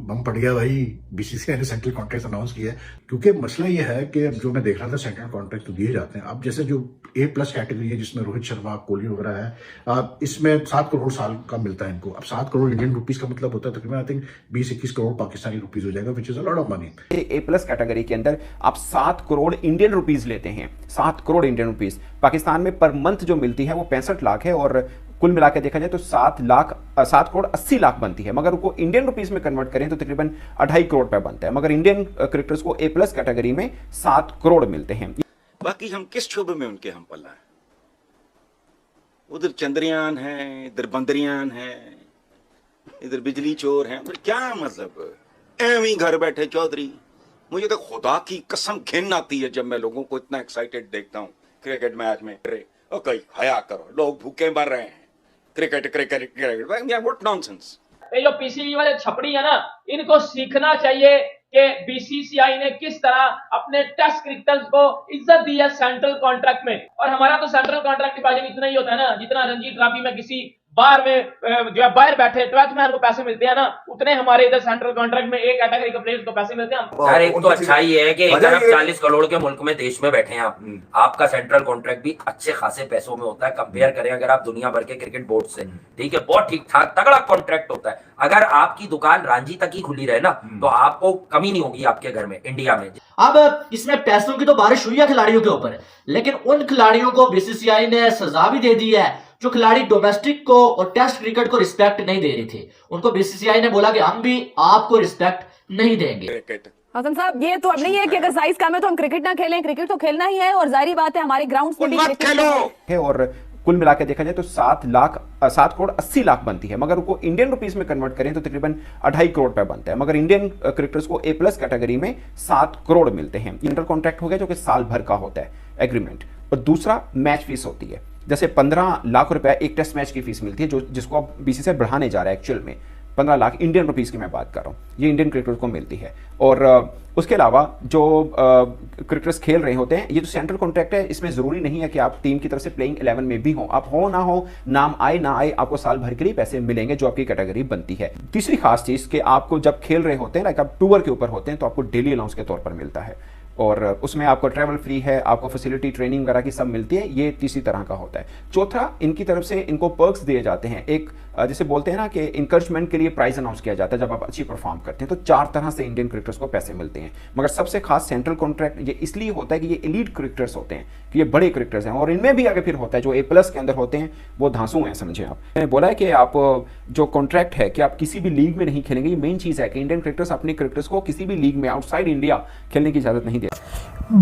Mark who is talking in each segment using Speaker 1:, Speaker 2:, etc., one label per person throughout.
Speaker 1: बम पड़ गया भाई। बीसीसीआई ने सेंट्रल कॉन्ट्रैक्ट अनाउंस किया है, क्योंकि मसला ये है कि अब जो मैं देख रहा था सेंट्रल कॉन्ट्रैक्ट तो दिए जाते हैं। अब जैसे जो A+ कैटेगरी है जिसमें रोहित शर्मा, कोहली वगैरह है, इसमें 7 करोड़ साल का मिलता है इनको। अब 7 करोड़ इंडियन रुपीज का मतलब होता है तकरीबन I think 20-21 crore Pakistani rupees हो जाएगा, which is a lot of money.
Speaker 2: A+ category के अंदर आप 7 करोड़ इंडियन रुपीज लेते हैं, 7 करोड़ इंडियन रुपीज। पाकिस्तान में पर मंथ जो मिलती है वो 65 लाख है, और कुल मिला के देखा जाए तो 7 करोड़ 80 लाख बनती है। मगर उनको इंडियन रुपीस में कन्वर्ट करें तो तकरीबन 2.5 करोड़ रुपए बनता है। मगर इंडियन क्रिकेटर्स को A+ कैटेगरी में 7 करोड़ मिलते हैं।
Speaker 3: बाकी हम किस शोबे में उनके हम पल्ला है, उधर चंद्रयान है, इधर बंदरियान है, इधर बिजली चोर है, फिर क्या मतलब एवं घर बैठे चौधरी। मुझे तो खुदा की कसम घिन आती है जब मैं लोगों को इतना एक्साइटेड देखता हूँ क्रिकेट मैच में। ओ कहीं हया करो, लोग भूखे मर रहे हैं, cricket cricket cricket, what nonsense.
Speaker 4: ये जो पीसीबी वाले छपड़ी है ना, इनको सीखना चाहिए कि बीसीसीआई ने किस तरह अपने टेस्ट क्रिकेटर्स को इज्जत दी है सेंट्रल कॉन्ट्रैक्ट में। और हमारा तो सेंट्रल कॉन्ट्रैक्ट की बात इतना ही होता है ना, जितना रणजी ट्रॉफी में किसी बाहर में जो बाहर बैठे 12th मैन को पैसे मिलते हैं ना, उतने हमारे इधर सेंट्रल कॉन्ट्रैक्ट में एक कैटेगरी के प्लेयर्स को पैसे मिलते हैं।
Speaker 5: यार एक तो अच्छा ही है कि 140 करोड़ के मुल्क में, देश में बैठे हैं आप, आपका सेंट्रल कॉन्ट्रैक्ट भी अच्छे खासे पैसों में होता है कंपेयर करें अगर आप दुनिया भर के क्रिकेट बोर्ड से। ठीक है, बहुत ठीक ठाक तगड़ा कॉन्ट्रैक्ट होता है। अगर आपकी दुकान रांची तक ही खुली रहे ना तो आपको कमी नहीं होगी आपके घर में, इंडिया में।
Speaker 6: अब इसमें पैसों की तो बारिश हुई है खिलाड़ियों के ऊपर, लेकिन उन खिलाड़ियों को बीसीसीआई ने सजा भी दे दी है जो खिलाड़ी डोमेस्टिक को और टेस्ट क्रिकेट को रिस्पेक्ट नहीं दे रहे थे। उनको बीसीसीआई ने बोला कि हम भी आपको रिस्पेक्ट नहीं देंगे।
Speaker 7: हसन साहब, ये तो अब नहीं है कि अगर साइज कम है तो हम क्रिकेट ना खेलें, क्रिकेट तो खेलना ही है, और जाहिर बात है हमारे ग्राउंड पे भी क्रिकेट
Speaker 2: है। और कुल मिला के देखा जाए तो 7 करोड़ 80 लाख बनती है। मगर उनको इंडियन रुपीस में कन्वर्ट करें तो तकरीबन 2.5 करोड़ रुपए बनता है। मगर इंडियन क्रिकेटर्स को A+ कैटेगरी में 7 करोड़ मिलते हैं। इंटर कॉन्ट्रैक्ट हो गया जो कि साल भर का होता है एग्रीमेंट। और दूसरा मैच फीस होती है, जैसे 15 लाख रुपए एक टेस्ट मैच की फीस मिलती है, जो जिसको अब बीसीसीआई बढ़ाने जा रहा है। एक्चुअल में 15 लाख इंडियन रुपीस की मैं बात कर रहा हूँ, ये इंडियन क्रिकेटर्स को मिलती है। और उसके अलावा जो क्रिकेटर्स खेल रहे होते हैं, ये जो सेंट्रल कॉन्ट्रैक्ट है इसमें जरूरी नहीं है कि आप टीम की तरफ से प्लेइंग 11 में भी हो, आप हो ना हो, नाम आए ना आए, आपको साल भर के लिए पैसे मिलेंगे जो आपकी कैटेगरी बनती है। तीसरी खास चीज कि आपको जब खेल रहे होते हैं, लाइक आप टूर के ऊपर होते हैं, तो आपको डेली अलाउंस के तौर पर मिलता है, और उसमें आपको ट्रैवल फ्री है, आपको फैसिलिटी ट्रेनिंग वगैरह की सब मिलती है। ये तीसरी तरह का होता है। चौथा, इनकी तरफ से इनको पर्क्स दिए जाते हैं। एक जैसे बोलते हैं ना कि इंकरेजमेंट के लिए प्राइज अनाउंस किया जाता है जब आप अच्छी परफॉर्म करते हैं, तो 4 तरह से इंडियन क्रिकेटर्स को पैसे मिलते हैं। मगर सबसे खास सेंट्रल कॉन्ट्रैक्ट ये इसलिए होता है कि ये एलीट क्रिकेटर्स होते हैं, कि ये बड़े क्रिकेटर्स हैं, और इनमें भी आगे फिर होता है जो A+ के अंदर होते हैं वो धांसू हैं, समझे आप। मैंने बोला है कि आप जो कॉन्ट्रैक्ट है कि आप किसी भी लीग में नहीं खेलेंगे। ये मेन चीज़ है कि इंडियन क्रिकेटर्स अपने क्रिकेटर्स को किसी भी लीग में आउटसाइड इंडिया खेलने की इजाजत नहीं देते।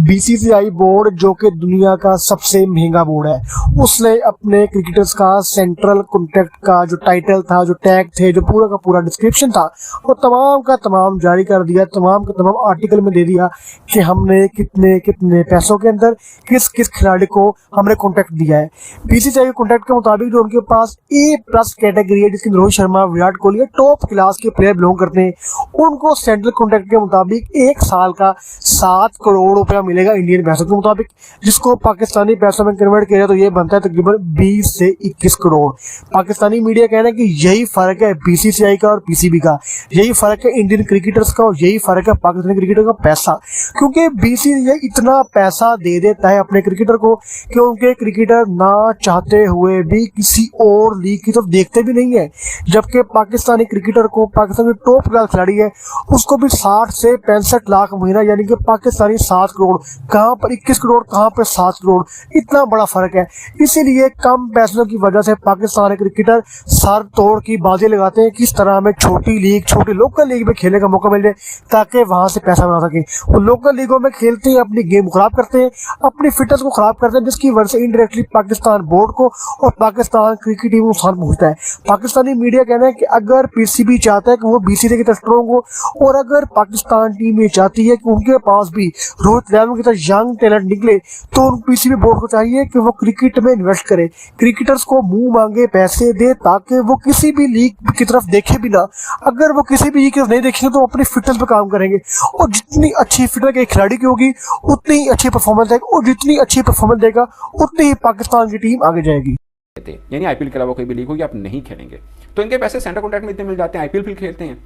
Speaker 8: बीसीसीआई बोर्ड जो कि दुनिया का सबसे महंगा बोर्ड है, उसने अपने क्रिकेटर्स का सेंट्रल कॉन्ट्रैक्ट का जो टाइटल था, जो टैग थे, जो पूरा का पूरा डिस्क्रिप्शन था, वो तमाम का तमाम जारी कर दिया, तमाम का तमाम आर्टिकल में दे दिया कि हमने कितने कितने पैसों के अंदर किस किस खिलाड़ी को हमने कॉन्ट्रैक्ट दिया है। बीसीसीआई के कॉन्ट्रैक्ट के मुताबिक जो उनके पास A+ कैटेगरी है, जिसके रोहित शर्मा, विराट कोहली टॉप क्लास के प्लेयर बिलोंग करते हैं, उनको सेंट्रल कॉन्ट्रैक्ट के मुताबिक 1 साल का 7 करोड़ रुपया मिलेगा इंडियन पैसों के मुताबिक, जिसको पाकिस्तानी पैसों में कन्वर्ट किया जाए तो ये बनता है तकरीबन 20 से 21 करोड़। पाकिस्तानी मीडिया कहना है कि यही फर्क है बीसीसीआई का और पीसीबी का, यही फर्क है इंडियन क्रिकेटर्स का, और यही फर्क है पाकिस्तानी क्रिकेटर का पैसा। क्योंकि बीसीसीआई इतना पैसा दे देता है अपने क्रिकेटर को कि उनके क्रिकेटर ना चाहते हुए भी किसी और लीग की तरफ देखते भी नहीं है, जबकि पाकिस्तानी क्रिकेटर को, पाकिस्तानी टॉप क्लास खिलाड़ी है, उसको भी 60 से 65 लाख महीना, यानी कि पाकिस्तानी 7 करोड़, कहां पर 21 करोड़, कहां पर 7 करोड़, इतना बड़ा फर्क है। इसीलिए कम पैसों की वजह से पाकिस्तानी क्रिकेटर सर तोड़ की बाजी लगाते हैं किस तरह हमें छोटी लीग, छोटी लोकल लीग में खेलने का मौका मिल जाए ताकि वहां से पैसा बना सके। वो लोकल लीगों में खेलते हैं, अपनी गेम खराब करते हैं, अपनी फिटनेस को खराब करते हैं, जिसकी वजह से इनडायरेक्टली पाकिस्तान बोर्ड को और पाकिस्तान क्रिकेट टीम को नुकसान पहुंचता है। पाकिस्तानी मीडिया कहना है कि अगर पीसीबी चाहता है कि वो बीसीसीआई की तरफ स्ट्रॉन्ग हो, और अगर पाकिस्तान टीम ये चाहती है कि उनके पास भी रोहित ट्रैवल की तरह यंग टैलेंट निकले, तो उन पीसीबी बोर्ड को चाहिए कि वो क्रिकेट में इन्वेस्ट करे, क्रिकेटर्स को मुंह मांगे पैसे दे, ताकि वो किसी भी लीग की तरफ देखे भी ना। अगर वो किसी भी लीग की तरफ नहीं देखेंगे तो अपनी फिटनेस पे काम करेंगे, और जितनी अच्छी फिटनेस एक खिलाड़ी की होगी उतनी ही अच्छी परफॉर्मेंस देगा, और जितनी अच्छी परफॉर्मेंस देगा उतनी ही पाकिस्तान की टीम आगे जाएगी।
Speaker 2: यानी आईपीएल के अलावा कोई भी लीग होगी आप नहीं खेलेंगे, तो इनके पैसे सेंट्रल कॉन्ट्रैक्ट में इतने मिल जाते हैं, आईपीएल फिर खेलते हैं।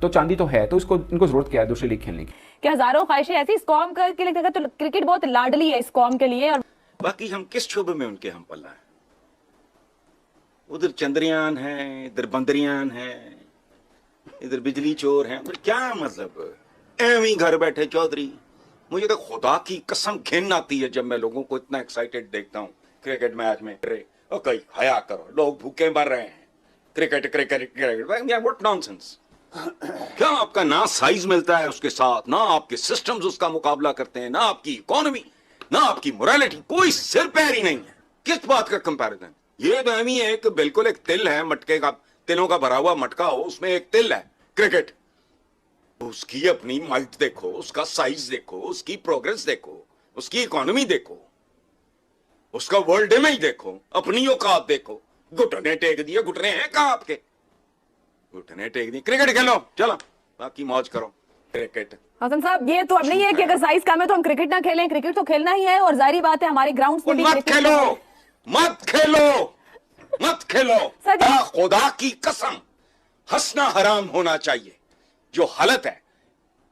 Speaker 2: तो चांदी तो है, तो इसको इनको जरूरत क्या है दूसरी लीग खेलने की?
Speaker 7: कि हजारों ख्वाहिशें ऐसी इस कौम के लिए देखा तो क्रिकेट बहुत लाडली है इस कौम के लिए। और
Speaker 3: बाकी हम किस शोबे में उनके हम पल्ला है? उधर चंद्रयान है, इधर बंदरियान है, इधर बिजली चोर है, क्या मतलब एवं घर बैठे चौधरी। मुझे तो खुदा की कसम घिन आती है जब मैं लोगों को इतना एक्साइटेड देखता हूँ क्रिकेट मैच में। ओ कहीं हया करो, लोग भूखे मर रहे हैं। Cricket cricket cricket, what nonsense. क्या आपका ना साइज मिलता है उसके साथ, ना आपके सिस्टम्स उसका मुकाबला करते हैं, ना आपकी इकोनॉमी, ना आपकी मोरालिटी, कोई सिर पैर ही नहीं है। किस बात का कंपैरिजन? ये तो एम ही है कि बिल्कुल एक तिल है मटके का, तिलों का भरा हुआ मटका हो, उसमें एक तिल है क्रिकेट। उसकी अपनी माइट देखो, उसका साइज देखो, उसकी प्रोग्रेस देखो, उसकी इकोनॉमी देखो, उसका वर्ल्ड इमेज देखो, अपनी औकात देखो। घुटने टेक दिए, घुटने हैं कहां आपके? घुटने टेक दिए। क्रिकेट खेलो, चलो बाकी मौज करो। क्रिकेट
Speaker 7: हसन साहब, ये तो अब नहीं है कि अगर साइज कम है तो हम क्रिकेट ना खेलें, क्रिकेट तो खेलना ही है। और जाहिर बात है हमारे ग्राउंड पे भी
Speaker 3: मत खेलो, मत खेलो, मत खेलो।
Speaker 7: सर,
Speaker 3: खुदा की कसम हंसना हराम होना चाहिए जो हालत है।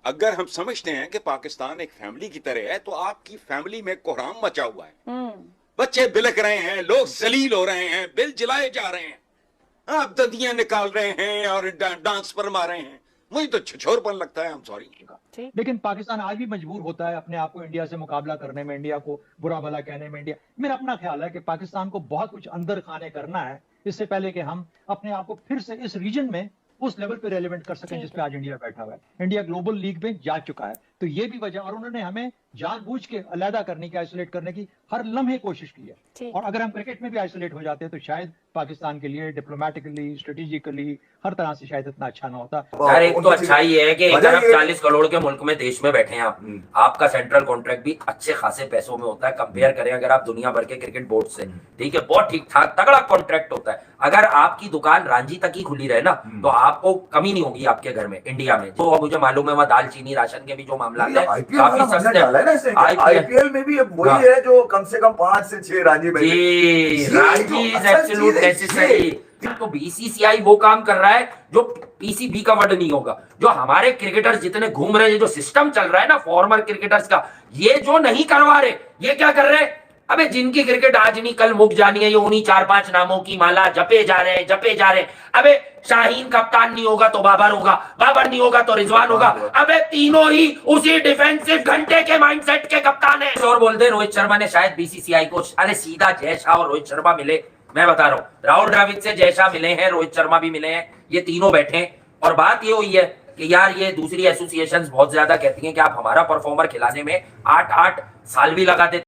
Speaker 3: अगर हम समझते हैं कि पाकिस्तान एक फैमिली की तरह है, तो आपकी फैमिली में कोहराम मचा हुआ है। बच्चे बिलक रहे हैं, लोग जलील हो रहे हैं, बिल जलाए जा रहे हैं, आप ददियां निकाल रहे हैं और डांस पर मार रहे हैं। मुझे तो छिछोरपन लगता है, सॉरी।
Speaker 9: लेकिन पाकिस्तान आज भी मजबूर होता है अपने आप को इंडिया से मुकाबला करने में, इंडिया को बुरा भला कहने में। इंडिया, मेरा अपना ख्याल है कि पाकिस्तान को बहुत कुछ अंदर खाने करना है इससे पहले कि हम अपने आप को फिर से इस रीजन में उस लेवल पे रेलेवेंट कर सकें जिस पे आज इंडिया बैठा हुआ है। इंडिया ग्लोबल लीग में जा चुका है, तो ये भी वजह, और उन्होंने हमें जानबूझ के अलहदा करने की, आइसोलेट करने की हर लम्हे कोशिश की है। और अगर हम क्रिकेट में भी आइसोलेट हो जाते हैं तो शायद पाकिस्तान के लिए डिप्लोमेटिकली, स्ट्रेटेजिकली, हर तरह से शायद इतना अच्छा ना होता।
Speaker 5: यार एक तो अच्छा ही है कि 1 अरब 40 करोड़ के मुल्क में, देश में बैठे हैं आप। आपका सेंट्रल कॉन्ट्रैक्ट भी अच्छे खासे पैसों में होता है, कंपेयर करें अगर आप दुनिया भर के क्रिकेट बोर्ड से, ठीक है, बहुत ठीक ठाक तगड़ा कॉन्ट्रैक्ट होता है। अगर आपकी दुकान रांची तक ही खुली रहे ना, तो आपको कमी नहीं होगी आपके घर में इंडिया में। तो मुझे मालूम है वहाँ दाल चीनी राशन के भी जो मामला है काफी सस्ते हैं।
Speaker 10: आईपीएल में भी वही है जो कम से कम 5 से 6 रांची में,
Speaker 5: रांची इज एब्सोल्यूट नेसेसरी। तो बीसीसीआई वो काम कर रहा है जो पीसीबी का वर्ड नहीं होगा। जो हमारे क्रिकेटर्स जितने घूम रहे हैं, जो सिस्टम चल रहा है ना फॉर्मर क्रिकेटर्स का, ये जो नहीं करवा रहे, ये क्या कर रहे हैं? अबे जिनकी क्रिकेट आज नहीं कल मुक जानी है, ये उन्हीं 4-5 नामों की माला जपे जा रहे हैं, जपे जा रहे हैं। अबे शाहीन कप्तान नहीं होगा तो बाबर होगा, बाबर नहीं होगा तो रिजवान होगा। अबे तीनों ही उसी डिफेंसिव घंटे के माइंडसेट के कप्तान हैं। और बोलते रोहित शर्मा ने शायद बीसीसीआई को, अरे सीधा जय शाह और रोहित शर्मा मिले, मैं बता रहा हूँ, राहुल द्रविड़ से जय शाह मिले हैं, रोहित शर्मा भी मिले हैं, ये तीनों बैठे हैं। और बात ये हुई है कि यार ये दूसरी एसोसिएशंस बहुत ज्यादा कहती हैं कि आप हमारा परफॉर्मर खिलाने में 8-8 साल भी लगा देते